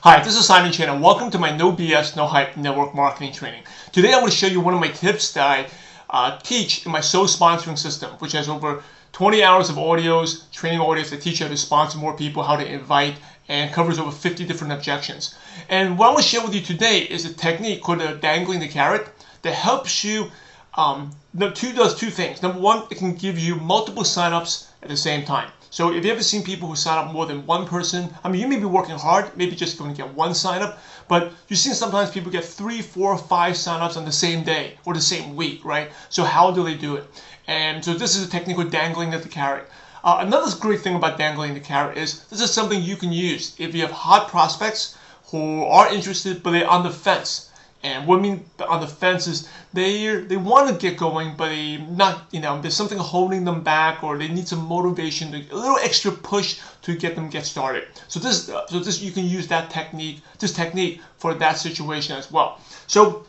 Hi, this is Simon Chan and welcome to my No BS, No Hype network marketing training. Today I'm going to show you one of my tips that I teach in my SO sponsoring system, which has over 20 hours of audios, training audios that teach you how to sponsor more people, how to invite, and covers over 50 different objections. And what I'm going to share with you today is a technique called Dangling the Carrot that helps you, does two things. Number one, it can give you multiple signups at the same time. So if you ever seen people who sign up more than one person, I mean, you may be working hard, maybe just going to get one sign up, but you've seen sometimes people get 3, 4, 5 signups on the same day or the same week, right? So how do they do it? And so this is a technique with dangling the carrot. Another great thing about dangling the carrot is this is something you can use if you have hot prospects who are interested, but they're on the fence. And what I mean on the fence is they want to get going, but they not, there's something holding them back, or they need some motivation, a little extra push to get them get started. So this you can use this technique for that situation as well. So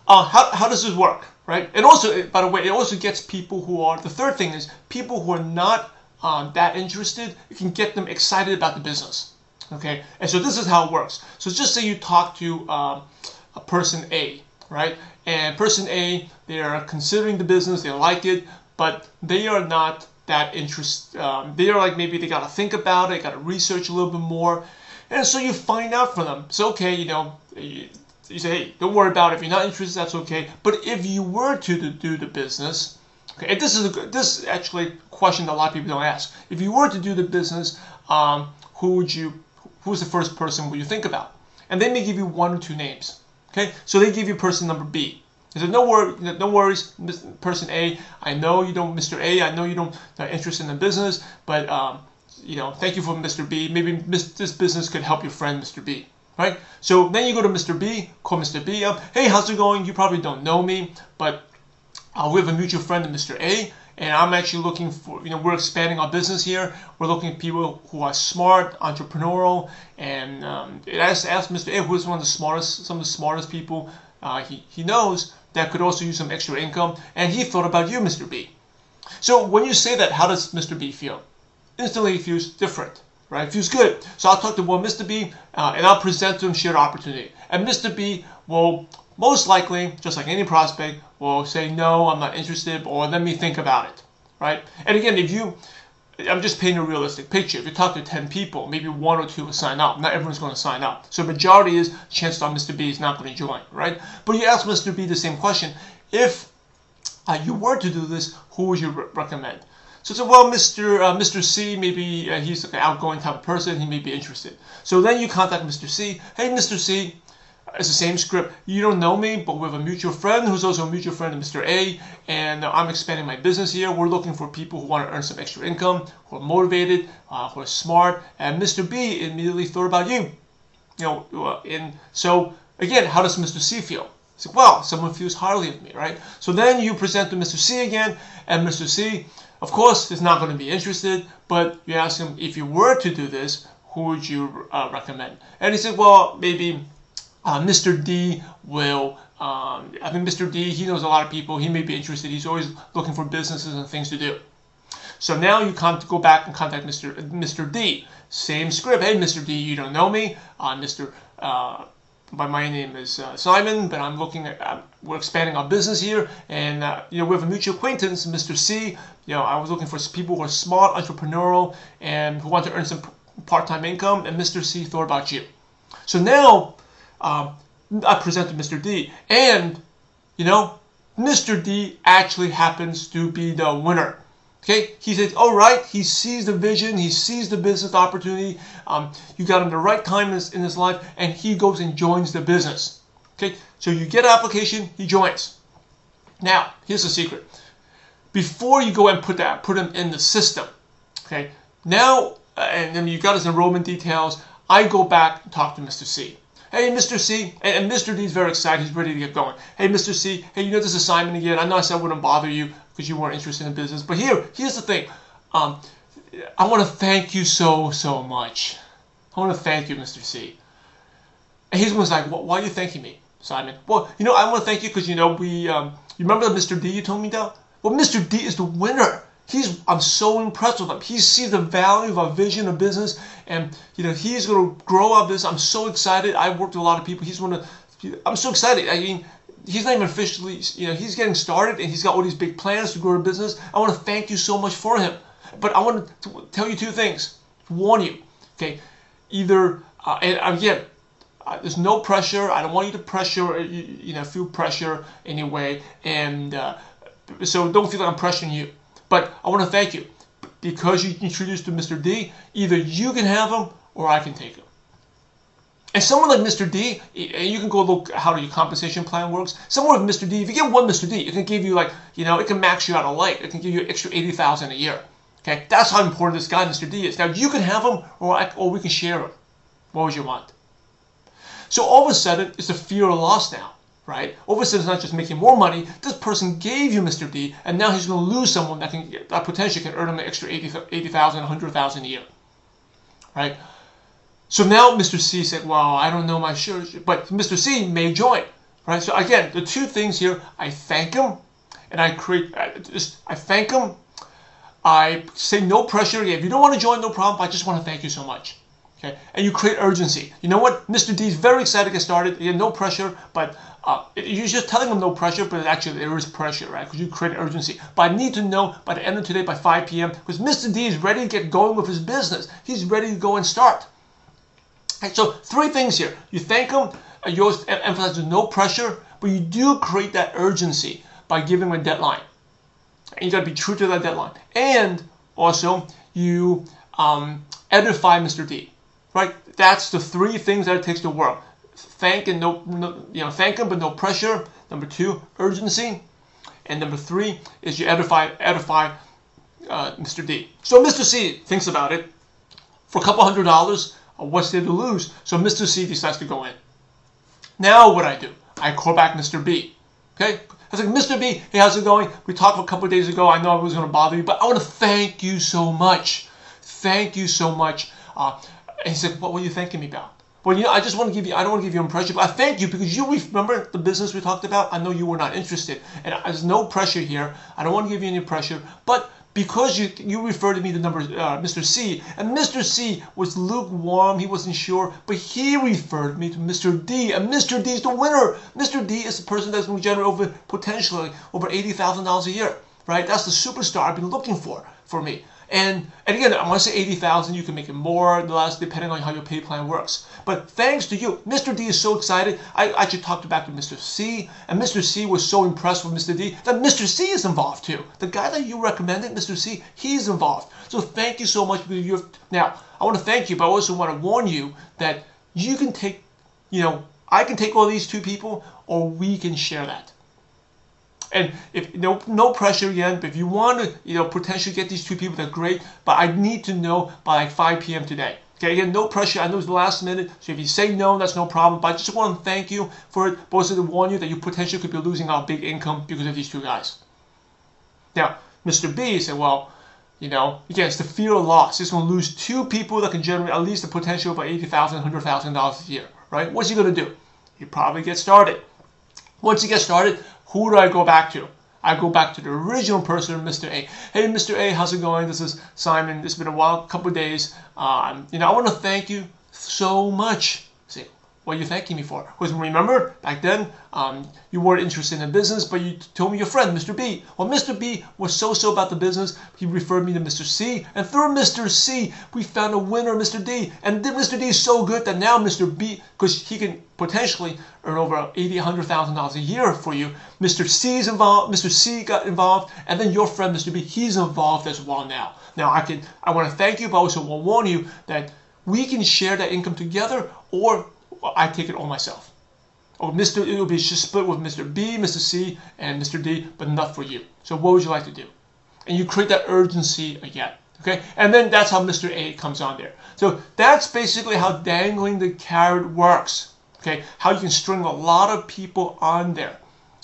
how does this work, right? And also, by the way, it also gets people who are, the third thing is people who are not that interested. You can get them excited about the business. Okay, and so this is how it works. So just say you talk to a person A, right? And person A, they are considering the business, they like it, but they are not that interested. They are like, maybe they got to think about it, got to research a little bit more. And so you find out from them. So, okay, you say, hey, don't worry about it. If you're not interested, that's okay. But if you were to do the business, okay, and this is actually a question that a lot of people don't ask. If you were to do the business, who's the first person would you think about? And they may give you 1 or 2 names. Okay, so they give you person number B. They said, no worries, person A. I know you don't, Mr. A. I know you don't not interested in the business, but thank you for Mr. B. Maybe this business could help your friend, Mr. B. Right? So then you go to Mr. B, call Mr. B up. Hey, how's it going? You probably don't know me, but we have a mutual friend, Mr. A. And I'm actually looking for, we're expanding our business here. We're looking at people who are smart, entrepreneurial, and it asked Mr. A, who's some of the smartest people he knows that could also use some extra income, and he thought about you, Mr. B. So when you say that, how does Mr. B feel? Instantly, it feels different, right? It feels good. So I'll talk to Mr. B, and I'll present to him shared opportunity, and Mr. B will most likely, just like any prospect, will say, no, I'm not interested, or let me think about it, right? And again, I'm just painting a realistic picture. If you talk to 10 people, maybe 1 or 2 will sign up. Not everyone's going to sign up. So majority is, chances are Mr. B is not going to join, right? But you ask Mr. B the same question. If you were to do this, who would you recommend? So well, Mr. C, maybe he's like an outgoing type of person. He may be interested. So then you contact Mr. C. Hey, Mr. C, it's the same script. You don't know me, but we have a mutual friend who's also a mutual friend of Mr. A, and I'm expanding my business here. We're looking for people who want to earn some extra income, who are motivated, who are smart, and Mr. B immediately thought about you. And so again, how does Mr. C feel? He's like, well, someone feels highly of me, right? So then you present to Mr. C again, and Mr. C, of course, is not going to be interested, but you ask him, if you were to do this, who would you recommend? And he said, well, maybe Mr. D will, Mr. D, he knows a lot of people. He may be interested. He's always looking for businesses and things to do. So now you go back and contact Mr. D. Same script. Hey, Mr. D, you don't know me. My name is Simon, but I'm looking at, we're expanding our business here. And, we have a mutual acquaintance, Mr. C. I was looking for people who are smart, entrepreneurial, and who want to earn some part-time income. And Mr. C thought about you. So now, I presented Mr. D, and Mr. D actually happens to be the winner. Okay, he said, all right, he sees the vision, he sees the business opportunity. You got him the right time in his life, and he goes and joins the business. Okay, so you get an application, he joins. Now, here's the secret. Before you go and put him in the system, okay, now, and then you got his enrollment details, I go back and talk to Mr. C. Hey, Mr. C, and Mr. D is very excited. He's ready to get going. Hey, Mr. C, hey, this is Simon again. I know I said I wouldn't bother you because you weren't interested in business, but here's the thing. I want to thank you so much. I want to thank you, Mr. C. And he's like, why are you thanking me, Simon? Well, I want to thank you because, you remember Mr. D you told me about? Well, Mr. D is the winner. I'm so impressed with him. He sees the value of our vision of business, and he's going to grow our business. I'm so excited. I worked with a lot of people. I'm so excited. I mean, he's not even officially, he's getting started, and he's got all these big plans to grow a business. I want to thank you so much for him. But I want to tell you two things, warn you. Okay, either and again, there's no pressure. I don't want you to pressure, feel pressure anyway, and so don't feel like I'm pressuring you. But I want to thank you because you introduced to Mr. D. Either you can have him or I can take him. And someone like Mr. D, you can go look how your compensation plan works. Someone with Mr. D, if you get one Mr. D, it can give you it can max you out a light. It can give you an extra $80,000 a year. Okay, that's how important this guy, Mr. D, is. Now you can have him or we can share him. What would you want? So all of a sudden, it's a fear of loss now. Right? All of a sudden, it's not just making more money. This person gave you Mr. D, and now he's going to lose someone that potentially can earn him an extra $80,000, $100,000 a year. Right? So now Mr. C said, "Well, I don't know my sure," but Mr. C may join. Right? So again, the two things here: I thank him, and I thank him. I say no pressure. If you don't want to join, no problem. I just want to thank you so much. Okay? And you create urgency. You know what? Mr. D is very excited to get started. Again, no pressure, but you're just telling him no pressure, but actually there is pressure, right? Because you create urgency. But I need to know by the end of today, by 5 p.m., because Mr. D is ready to get going with his business. He's ready to go and start. Right, so 3 things here. You thank him, you always emphasize there's no pressure, but you do create that urgency by giving him a deadline. And you got to be true to that deadline. And also, you edify Mr. D. Right? That's the 3 things that it takes to work. Thank him, but no pressure. Number 2, urgency, and number 3 is you edify Mr. D. So Mr. C thinks about it. For a couple $100, what's there to lose? So Mr. C decides to go in. Now what I do? I call back Mr. B. Okay? I was like, Mr. B, hey, how's it going? We talked a couple of days ago. I know I was going to bother you, but I want to thank you so much. Thank you so much. And he said, what were you thanking me about? Well, I just want to give you, I don't want to give you impression, but I thank you because you remember the business we talked about? I know you were not interested. And there's no pressure here. I don't want to give you any pressure. But because you referred to me to Mr. C, and Mr. C was lukewarm, he wasn't sure, but he referred me to Mr. D, and Mr. D is the winner. Mr. D is the person that's going to generate potentially over $80,000 a year. Right? That's the superstar I've been looking for me. And again, I want to say 80,000. You can make it more or less depending on how your pay plan works. But thanks to you, Mr. D is so excited. I actually talked back to Mr. C, and Mr. C was so impressed with Mr. D that Mr. C is involved too. The guy that you recommended, Mr. C, he's involved. So thank you so much. Now, I want to thank you, but I also want to warn you that you can take, I can take all these 2 people, or we can share that. And if no pressure again, but if you want to potentially get these 2 people, they're great. But I need to know by 5 p.m. today. Okay, again, no pressure. I know it's the last minute, so if you say no, that's no problem. But I just want to thank you for it, but also to warn you that you potentially could be losing out big income because of these 2 guys. Now, Mr. B said, well, again, it's the fear of loss. He's going to lose 2 people that can generate at least the potential of $80,000, $100,000 a year. Right? What's he going to do? He probably get started. Once he gets started, who do I go back to? I go back to the original person, Mr. A. Hey, Mr. A, how's it going? This is Simon. It's been a while, a couple of days. I want to thank you so much. See, what are you thanking me for? Because remember, back then, you weren't interested in the business, but you told me your friend, Mr. B. Well, Mr. B was so about the business, he referred me to Mr. C. And through Mr. C, we found a winner, Mr. D. And Mr. D is so good that now Mr. B, because he can potentially earn over $80,000, $100,000 a year for you. Mr. C is involved. Mr. C got involved, and then your friend, Mr. B, he's involved as well now. Now, I want to thank you, but I also will warn you that we can share that income together, or I take it all myself. Or it will be just split with Mr. B, Mr. C, and Mr. D, but not for you. So what would you like to do? And you create that urgency again. Okay, and then that's how Mr. A comes on there. So that's basically how dangling the carrot works. Okay, how you can string a lot of people on there.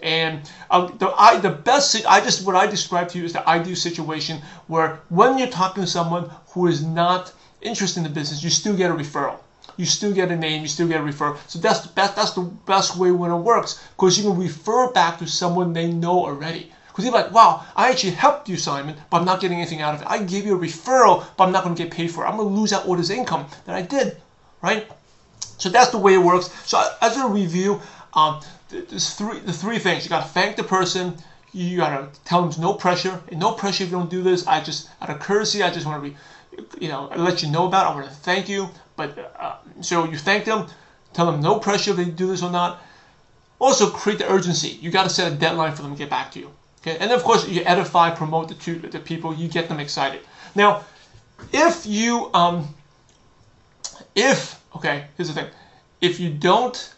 And the best, what I described to you is the ideal situation where when you're talking to someone who is not interested in the business, you still get a referral. You still get a name, you still get a referral. So that's the best way when it works, because you can refer back to someone they know already. Because you're like, wow, I actually helped you, Simon, but I'm not getting anything out of it. I gave you a referral, but I'm not going to get paid for it. I'm going to lose out all this income that I did, right? So that's the way it works. So as a review, there's the three things. You got to thank the person. You got to tell them there's no pressure. And no pressure if you don't do this. I just, out of courtesy, I just want to let you know about it. I want to thank you. But so you thank them. Tell them no pressure if they do this or not. Also create the urgency. You got to set a deadline for them to get back to you. Okay, and of course you edify, promote the people. You get them excited. Now, if you okay, here's the thing. If you don't,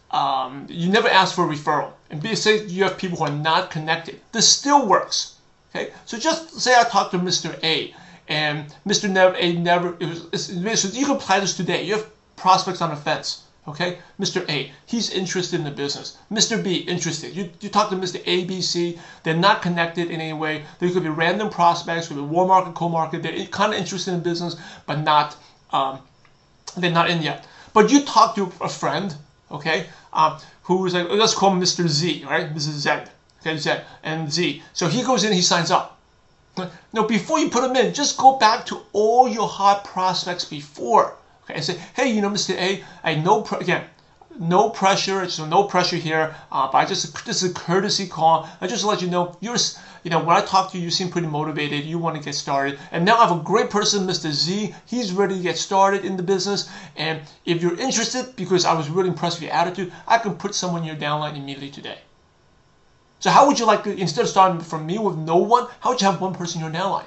you never ask for a referral, and say you have people who are not connected, this still works. Okay, so just say I talked to Mr. A, and Mr. A never. So you can apply this today. You have prospects on the fence. Okay, Mr. A, he's interested in the business. Mr. B, interested. You talk to Mr. A, B, C. They're not connected in any way. They could be random prospects, could be warm market, cold market. They're kind of interested in business, but not. They're not in yet. But you talk to a friend, okay, who's like, let's call him Mr. Z, right? This is Z, okay, Z and Z. So he goes in, he signs up. Now, before you put him in, just go back to all your hot prospects before. Okay, and say, hey, Mr. A, no pressure. It's no pressure here. But this is a courtesy call. I just let you know when I talk to you, you seem pretty motivated. You want to get started. And now I have a great person, Mr. Z. He's ready to get started in the business. And if you're interested, because I was really impressed with your attitude, I can put someone in your downline immediately today. So how would you like to, instead of starting from me with no one, how would you have one person in your downline?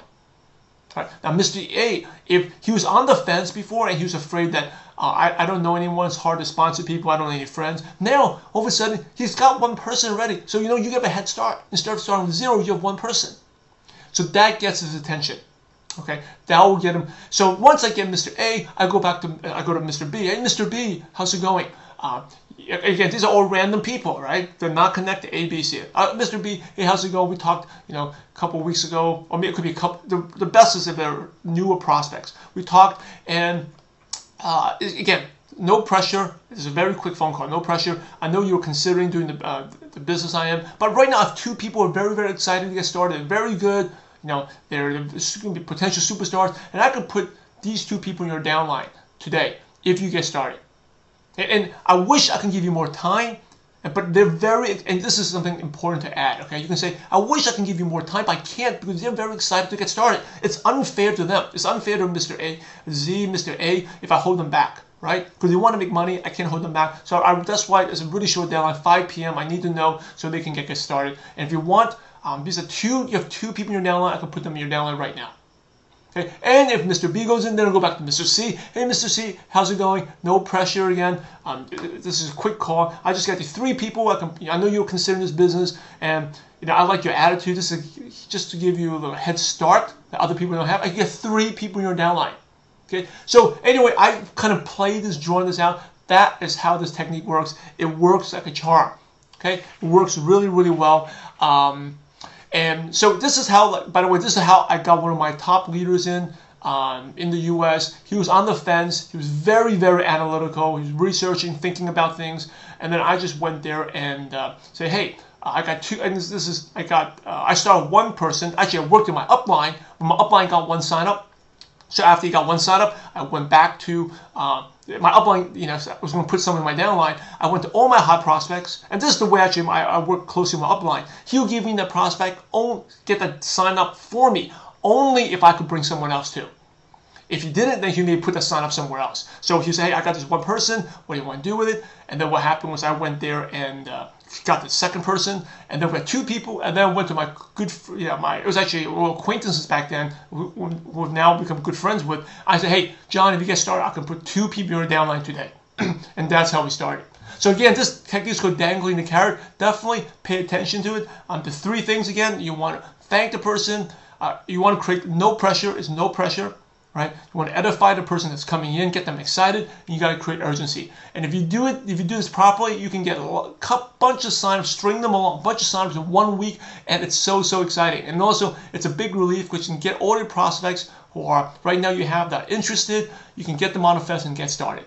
Right. Now, Mr. A, if he was on the fence before and he was afraid that I don't know anyone, it's hard to sponsor people, I don't know any friends. Now, all of a sudden, he's got one person already. So, you get a head start. Instead of starting with zero, you have one person. So that gets his attention. Okay, that will get him. So once I get Mr. A, I go to Mr. B. Hey, Mr. B, how's it going? Again, these are all random people, right? They're not connected. A, B, C. Mr. B, hey, how's it going? We talked, a couple of weeks ago, or maybe it could be a couple. The best is if they're newer prospects. We talked, and again, no pressure. It's a very quick phone call. No pressure. I know you're considering doing the business I am, but right now I have two people who are very, very excited to get started. They're very good. They're going to be potential superstars, and I could put these two people in your downline today if you get started. And I wish I can give you more time, but they're and this is something important to add, okay? You can say, I wish I can give you more time, but I can't because they're very excited to get started. It's unfair to them. It's unfair to Mr. A, Z, Mr. A, if I hold them back, right? Because they want to make money, I can't hold them back. So that's why it's a really short deadline, 5 p.m. I need to know so they can get started. And if you want, you have two people in your downline, I can put them in your downline right now. Okay. And if Mr. B goes in, then I'll go back to Mr. C. Hey, Mr. C, how's it going? No pressure again. This is a quick call. I just got you 3 people. I know you're considering this business, and I like your attitude. This is just to give you a little head start that other people don't have. I get 3 people in your downline. Okay. So anyway, I kind of played this, drawing this out. That is how this technique works. It works like a charm. Okay. It works really, really well. And so this is how, by the way, this is how I got one of my top leaders in the U.S. He was on the fence. He was very, very analytical. He was researching, thinking about things. And then I just went there and said, hey, I got 2, and I started one person. Actually, I worked in my upline. When my upline got 1 sign up. So after he got 1 sign up, I went back to my upline, I was going to put someone in my downline. I went to all my hot prospects, and this is the way actually I work closely with my upline. He'll give me that prospect, get that sign up for me, only if I could bring someone else too. If he didn't, then he may put the sign up somewhere else. So he said, hey, I got this one person, what do you want to do with it? And then what happened was I went there and got the second person, and then we had 2 people, and then went to my good, it was actually acquaintances back then who have now become good friends with. I said, hey, John, if you get started, I can put 2 people in your downline today. And that's how we started. So again, this technique is called dangling the carrot. Definitely pay attention to it. The 3 things again, you want to thank the person, you want to create no pressure, is no pressure. Right? You want to edify the person that's coming in, get them excited, and you got to create urgency. And if you do this properly, you can get a bunch of signups, string them along, a bunch of signups in 1 week, and it's so exciting. And also, it's a big relief because you can get all your prospects who are right now you have that interested. You can get them on the fence and get started.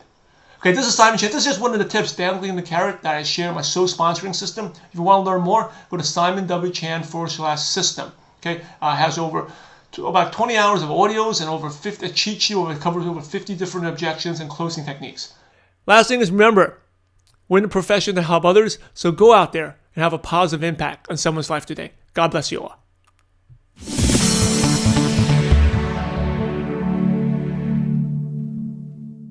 Okay, this is Simon Chan. This is just one of the tips, dangling the carrot, that I share in my show sponsoring system. If you want to learn more, go to simonwchan/system. Okay, has about 20 hours of audios and over 50 a cheat sheet where it covers over 50 different objections and closing techniques. Last thing is, remember, we're in a profession to help others, so go out there and have a positive impact on someone's life today. God bless you all.